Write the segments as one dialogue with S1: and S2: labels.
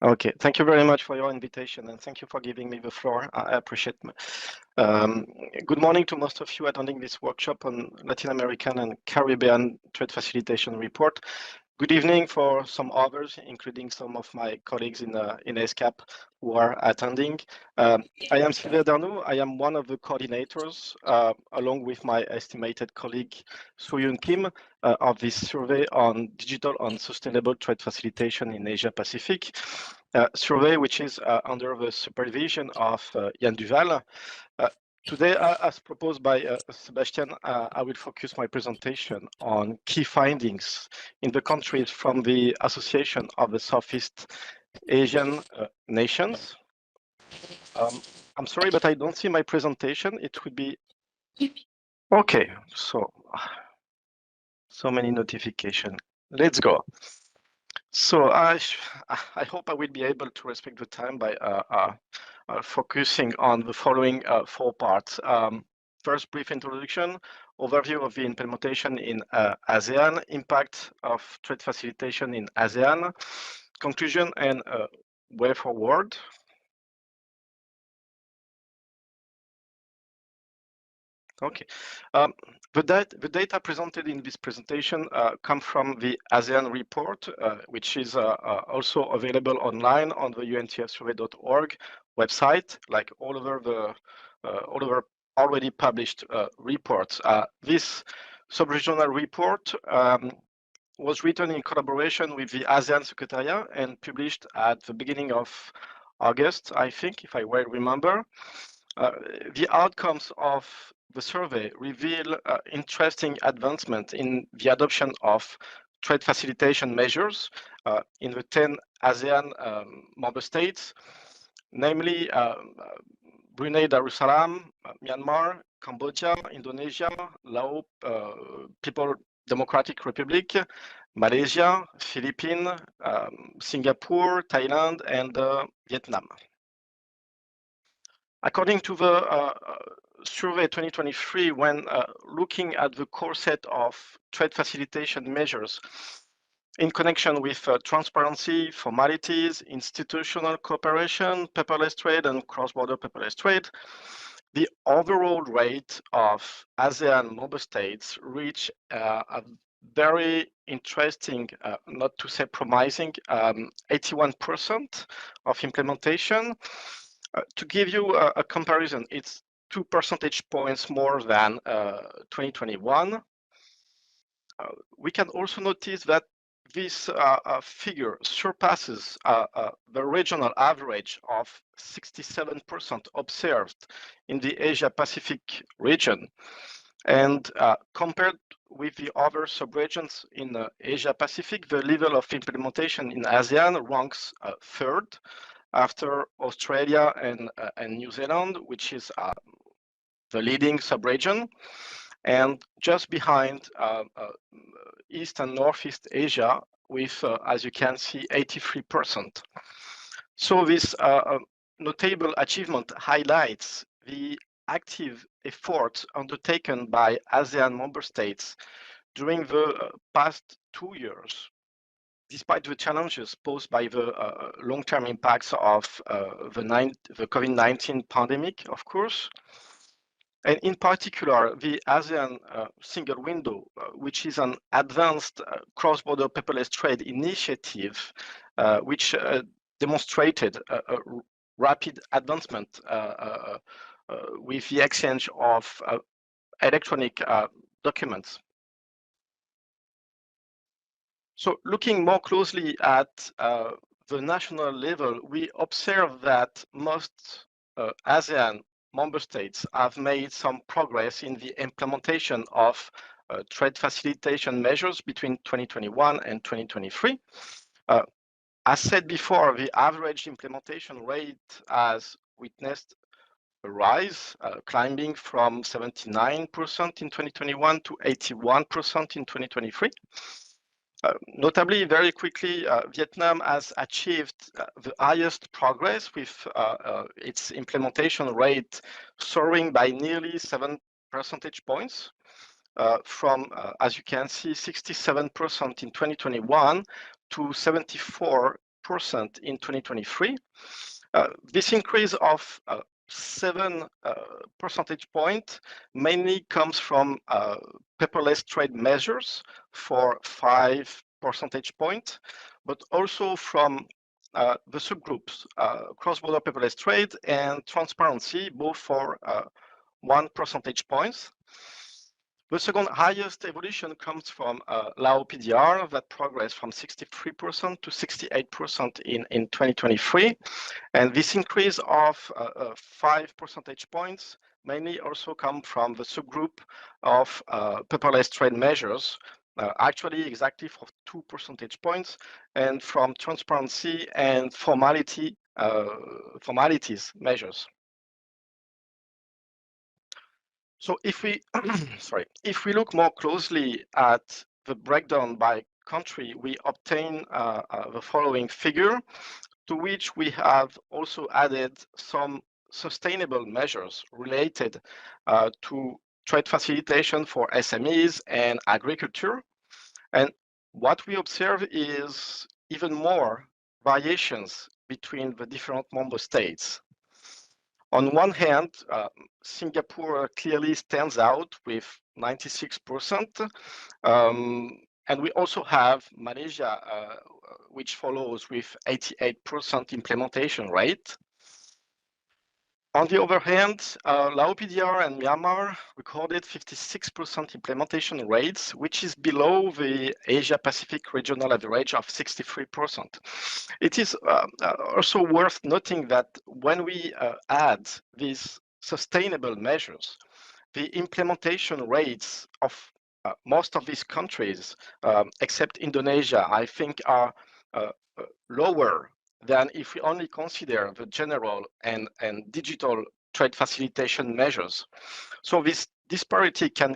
S1: Okay, thank you very much for your invitation and thank you for giving me the floor. I appreciate it. Good morning to most of you attending this workshop on Latin American and Caribbean Trade Facilitation Report. Good evening for some others, including some of my colleagues in ESCAP who are attending. I am Silvere Dernouh. I am one of the coordinators, along with my estimated colleague Soo-Yoon Kim, of this survey on digital and sustainable trade facilitation in Asia Pacific. Survey which is under the supervision of Yann Duval. Today, as proposed by Sebastian, I will focus my presentation on key findings in the countries from the Association of the Southeast Asian Nations. I'm sorry, but I don't see my presentation. It would be okay. So many notifications. Let's go. So I hope I will be able to respect the time by focusing on the following 4 parts. First, brief introduction, overview of the implementation in ASEAN, impact of trade facilitation in ASEAN, conclusion and way forward. Okay. The data presented in this presentation come from the ASEAN report, which is also available online on the untfsurvey.org website, like all over already published reports. This sub-regional report was written in collaboration with the ASEAN Secretariat and published at the beginning of August, I think, if I well remember. The outcomes of the survey reveal interesting advancement in the adoption of trade facilitation measures in the 10 ASEAN member states, namely Brunei Darussalam, Myanmar, Cambodia, Indonesia, Laos, People Democratic Republic, Malaysia, Philippines, Singapore, Thailand, and Vietnam. According to the survey 2023, when looking at the core set of trade facilitation measures in connection with transparency, formalities, institutional cooperation, paperless trade, and cross-border paperless trade, the overall rate of ASEAN member states reached a very interesting, not to say promising, 81% of implementation. To give you a comparison, it's 2 percentage points more than 2021. We can also notice that this figure surpasses the regional average of 67% observed in the Asia-Pacific region. And compared with the other subregions in Asia-Pacific, the level of implementation in ASEAN ranks 3rd, after Australia and New Zealand, which is the leading subregion, and just behind East and Northeast Asia with, as you can see, 83%. So this notable achievement highlights the active efforts undertaken by ASEAN member states during the past 2 years, despite the challenges posed by the long-term impacts of the COVID-19 pandemic, of course, and in particular, the ASEAN single window, which is an advanced cross-border paperless trade initiative, which demonstrated a rapid advancement with the exchange of electronic documents. So looking more closely at the national level, we observe that most ASEAN member states have made some progress in the implementation of trade facilitation measures between 2021 and 2023. As said before, the average implementation rate has witnessed a rise, climbing from 79% in 2021 to 81% in 2023. Notably, very quickly, Vietnam has achieved the highest progress with its implementation rate soaring by nearly 7 percentage points from, as you can see, 67% in 2021 to 74% in 2023. This increase of 7 percentage points mainly comes from paperless trade measures for 5 percentage points, but also from the subgroups, cross-border paperless trade and transparency, both for 1 percentage point. The second highest evolution comes from Lao PDR that progressed from 63% to 68% in 2023. And this increase of 5 percentage points mainly also come from the subgroup of paperless trade measures, actually exactly for 2 percentage points, and from transparency and formalities measures. So if we if we look more closely at the breakdown by country, we obtain the following figure, to which we have also added some sustainable measures related to trade facilitation for SMEs and agriculture. And what we observe is even more variations between the different member states. On one hand, Singapore clearly stands out with 96%, and we also have Malaysia, which follows with 88% implementation rate. On the other hand, Lao PDR and Myanmar recorded 56% implementation rates, which is below the Asia-Pacific regional average of 63%. It is also worth noting that when we add these sustainable measures, the implementation rates of most of these countries, except Indonesia, I think are lower than if we only consider the general and digital trade facilitation measures. So this disparity can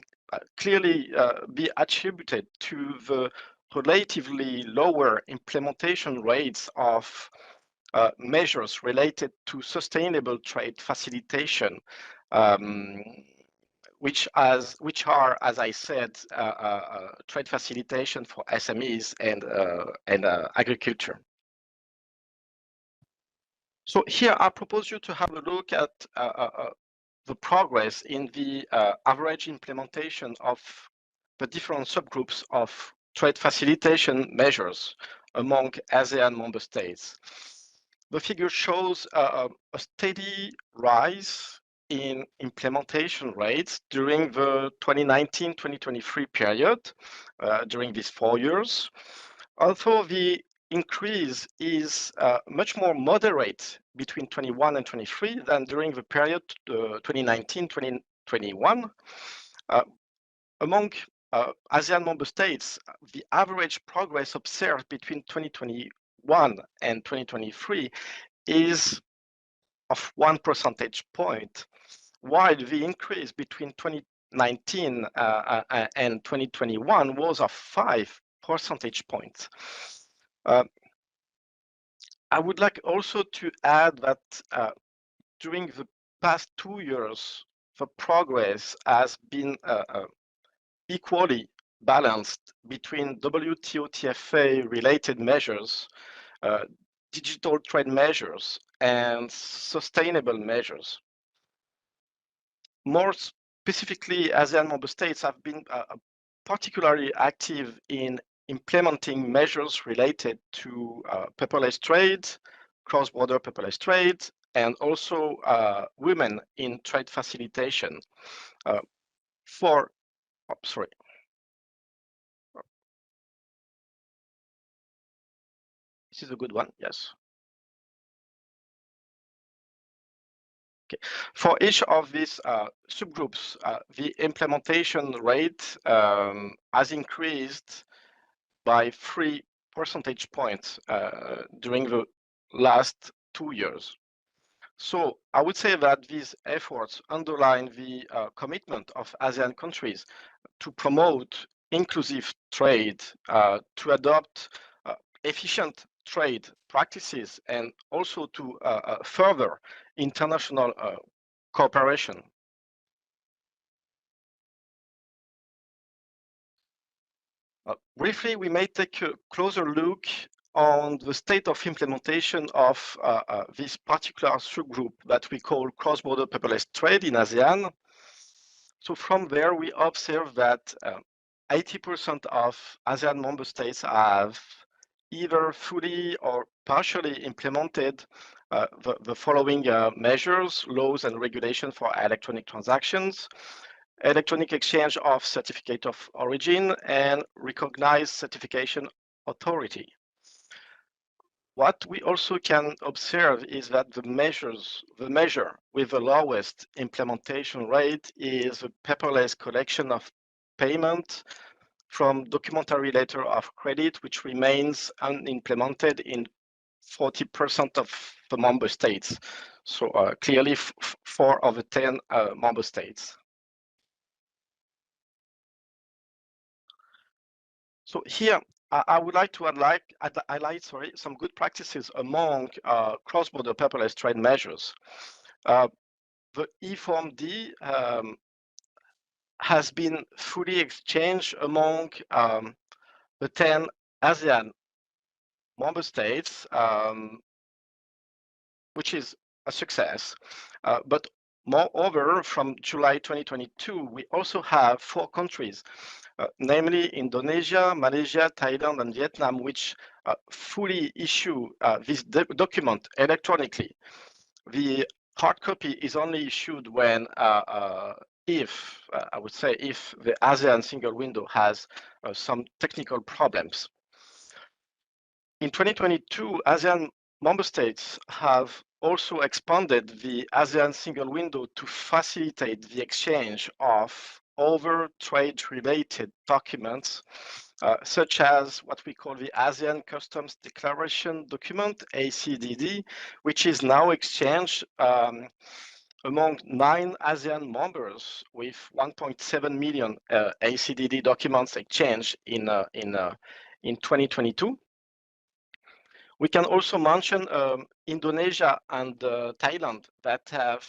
S1: clearly be attributed to the relatively lower implementation rates of measures related to sustainable trade facilitation, which are, as I said, trade facilitation for SMEs and agriculture. So here I propose you to have a look at the progress in the average implementation of the different subgroups of trade facilitation measures among ASEAN member states. The figure shows a steady rise in implementation rates during the 2019-2023 period, during these 4 years. Although the increase is much more moderate between 21 and 23 than during the period 2019-2021. Among ASEAN member states, the average progress observed between 2021 and 2023 is of 1 percentage point, while the increase between 2019 and 2021 was of 5 percentage points. I would like also to add that during the past 2 years, the progress has been equally balanced between WTO TFA related measures, digital trade measures, and sustainable measures. More specifically, ASEAN member states have been particularly active in implementing measures related to paperless trade, cross-border paperless trade, and also women in trade facilitation. This is a good one, yes. Okay. For each of these subgroups, the implementation rate has increased by 3 percentage points during the last 2 years. So I would say that these efforts underline the commitment of ASEAN countries to promote inclusive trade, to adopt efficient trade practices, and also to further international cooperation. Briefly, we may take a closer look on the state of implementation of this particular subgroup that we call cross-border paperless trade in ASEAN. So from there, we observe that 80% of ASEAN member states have either fully or partially implemented the following measures, laws, and regulations for electronic transactions, electronic exchange of certificate of origin, and recognized certification authority. What we also can observe is that the measure with the lowest implementation rate is the paperless collection of payment from documentary letter of credit, which remains unimplemented in 40% of the member states. So clearly 4 of the 10 member states. So here, I would like to highlight some good practices among cross-border paperless trade measures. The e-form D has been fully exchanged among the 10 ASEAN member states, which is a success. But moreover, from July 2022, we also have 4 countries, namely Indonesia, Malaysia, Thailand, and Vietnam, which fully issue this document electronically. The hard copy is only issued when if the ASEAN single window has some technical problems. In 2022, ASEAN member states have also expanded the ASEAN single window to facilitate the exchange of other trade-related documents, such as what we call the ASEAN Customs Declaration Document, ACDD, which is now exchanged among 9 ASEAN members with 1.7 million ACDD documents exchanged in 2022. We can also mention Indonesia and Thailand that have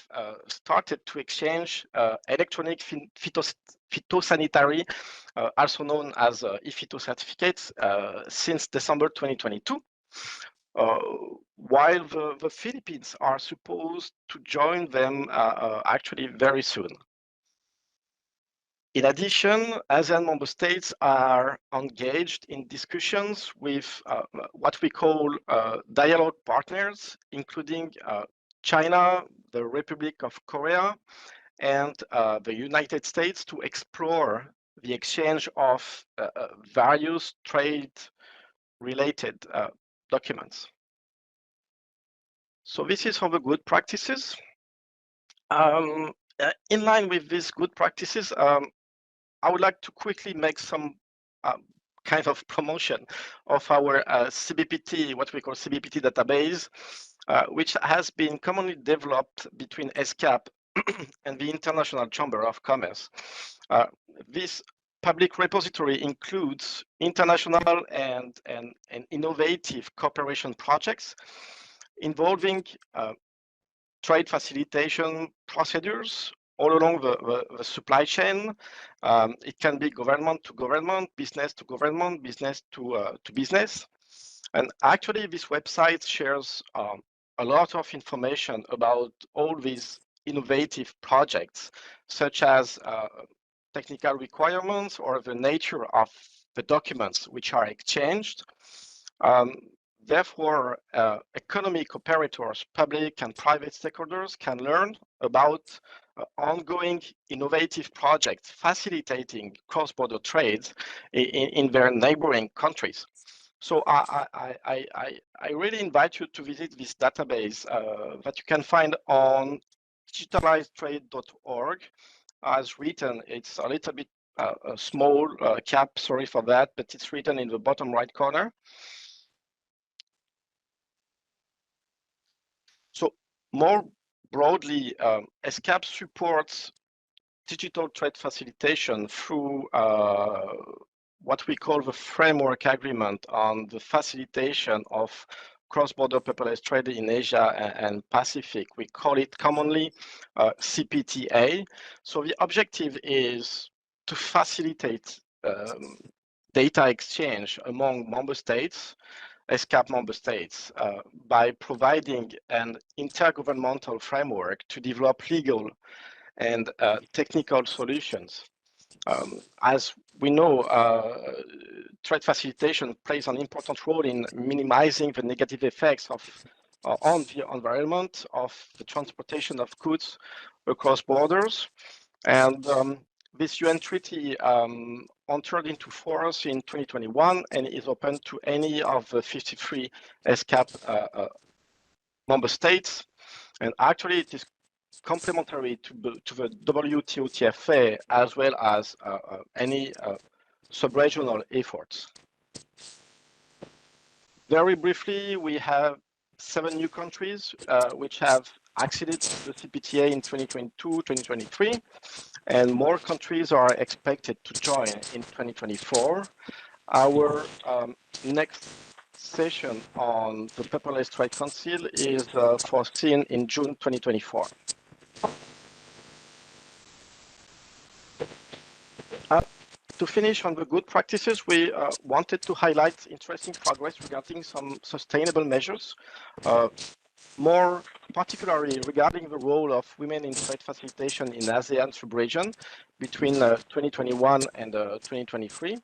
S1: started to exchange electronic phytosanitary, also known as e-phyto certificates, since December 2022, while the Philippines are supposed to join them actually very soon. In addition, ASEAN member states are engaged in discussions with what we call dialogue partners, including China, the Republic of Korea, and the United States to explore the exchange of various trade-related documents. So this is for the good practices. In line with these good practices, I would like to quickly make some kind of promotion of our CBPT, what we call CBPT database, which has been commonly developed between ESCAP and the International Chamber of Commerce. This public repository includes international and innovative cooperation projects involving trade facilitation procedures all along the supply chain. It can be government to government, business to government, business to business. And actually, this website shares a lot of information about all these innovative projects, such as technical requirements or the nature of the documents which are exchanged. Therefore, economic operators, public and private stakeholders can learn about ongoing innovative projects facilitating cross-border trade in their neighboring countries. So I really invite you to visit this database that you can find on digitalizedtrade.org. As written, it's a little bit a small cap, sorry for that, but it's written in the bottom right corner. So more broadly, ESCAP supports digital trade facilitation through what we call the framework agreement on the facilitation of cross-border paperless trade in Asia and Pacific. We call it commonly CPTA. So the objective is to facilitate data exchange among member states ESCAP member states by providing an intergovernmental framework to develop legal and technical solutions. As we know, trade facilitation plays an important role in minimizing the negative effects of on the environment of the transportation of goods across borders. And this UN treaty entered into force in 2021 and is open to any of the 53 ESCAP member states. And actually, it is complementary to the WTO TFA as well as any sub-regional efforts. Very briefly, we have 7 new countries which have acceded to the CPTA in 2022, 2023, and more countries are expected to join in 2024. Our next session on the Paperless Trade Council is foreseen in June 2024. To finish on the good practices, we wanted to highlight interesting progress regarding some sustainable measures, more particularly regarding the role of women in trade facilitation in ASEAN sub-region between 2021 and 2023.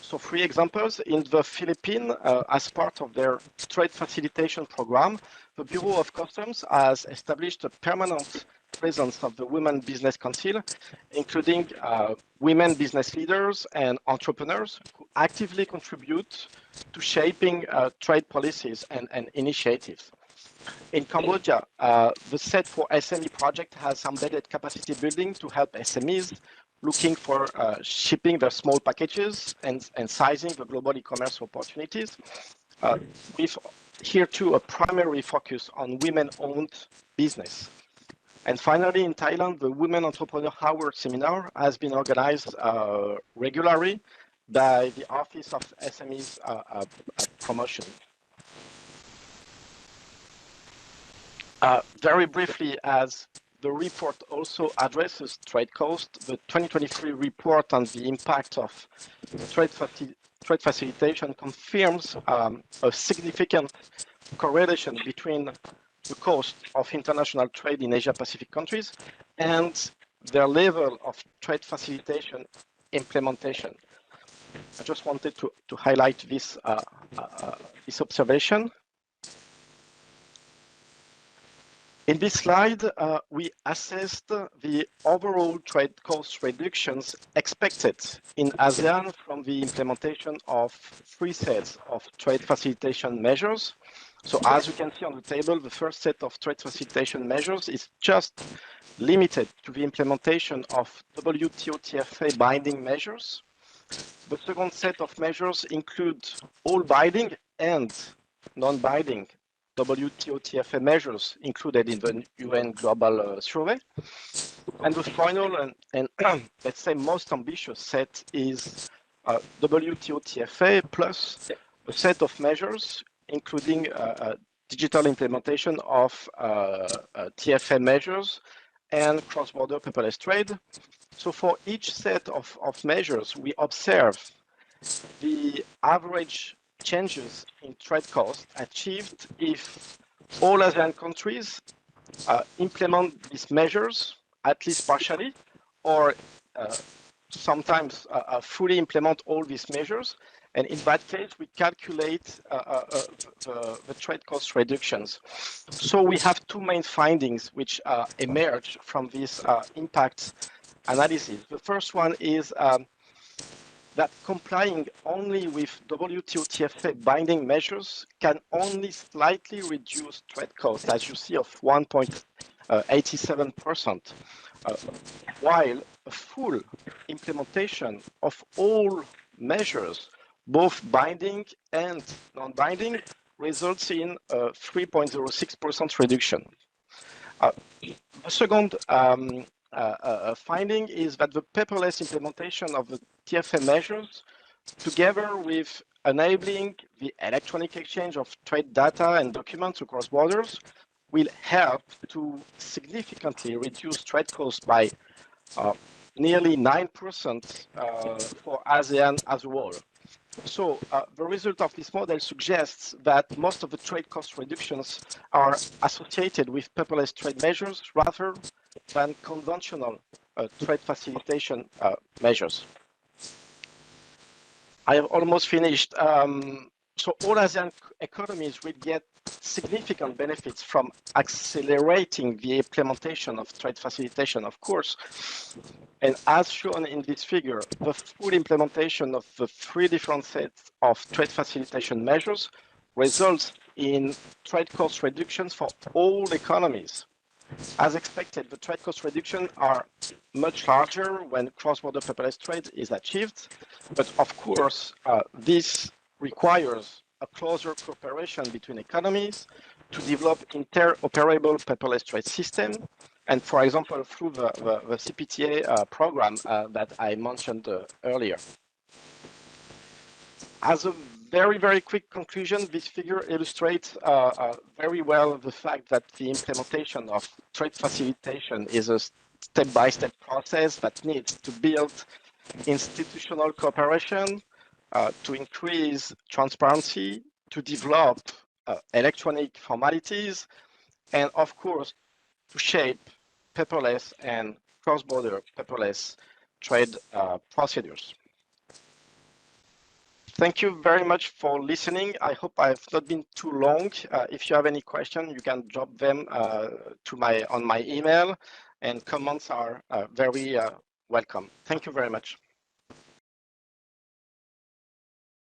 S1: So 3 examples. In the Philippines, as part of their trade facilitation program, the Bureau of Customs has established a permanent presence of the Women Business Council, including women business leaders and entrepreneurs who actively contribute to shaping trade policies and initiatives. In Cambodia, the Set for SME project has embedded capacity building to help SMEs looking for shipping their small packages and sizing the global e-commerce opportunities. With here too a primary focus on women-owned business. And finally, in Thailand, the Women Entrepreneur Hour Seminar has been organized regularly by the Office of SMEs Promotion. Very briefly, as the report also addresses trade cost, the 2023 report on the impact of trade facilitation confirms a significant correlation between the cost of international trade in Asia-Pacific countries and their level of trade facilitation implementation. I just wanted to highlight this, this observation. In this slide, we assessed the overall trade cost reductions expected in ASEAN from the implementation of 3 sets of trade facilitation measures. So as you can see on the table, the first set of trade facilitation measures is just limited to the implementation of WTO TFA binding measures. The second set of measures include all binding and non-binding WTO TFA measures included in the UN Global Survey. And the final and let's say most ambitious set is WTO TFA plus a set of measures including digital implementation of TFA measures and cross-border paperless trade. So for each set of measures, we observe the average changes in trade costs achieved if all ASEAN countries implement these measures, at least partially, or sometimes fully implement all these measures. And in that case, we calculate the trade cost reductions. So we have 2 main findings which emerge from this impact analysis. The first one is that complying only with WTO TFA binding measures can only slightly reduce trade costs, as you see, of 1.87%, while a full implementation of all measures, both binding and non-binding, results in a 3.06% reduction. The second finding is that the paperless implementation of the TFA measures, together with enabling the electronic exchange of trade data and documents across borders, will help to significantly reduce trade costs by nearly 9% for ASEAN as a whole. So the result of this model suggests that most of the trade cost reductions are associated with paperless trade measures rather than conventional trade facilitation measures. I have almost finished. So all ASEAN economies will get significant benefits from accelerating the implementation of trade facilitation, of course. And as shown in this figure, the full implementation of the 3 different sets of trade facilitation measures results in trade cost reductions for all economies. As expected, the trade cost reductions are much larger when cross-border paperless trade is achieved. But of course, this requires a closer cooperation between economies to develop interoperable paperless trade system. And for example, through the CPTA program that I mentioned earlier. As a very, very quick conclusion, this figure illustrates very well the fact that the implementation of trade facilitation is a step-by-step process that needs to build institutional cooperation, to increase transparency, to develop electronic formalities, and of course, to shape paperless and cross-border paperless trade procedures. Thank you very much for listening. I hope I've not been too long. If you have any questions, you can drop them on my email, and comments are very welcome. Thank you very much.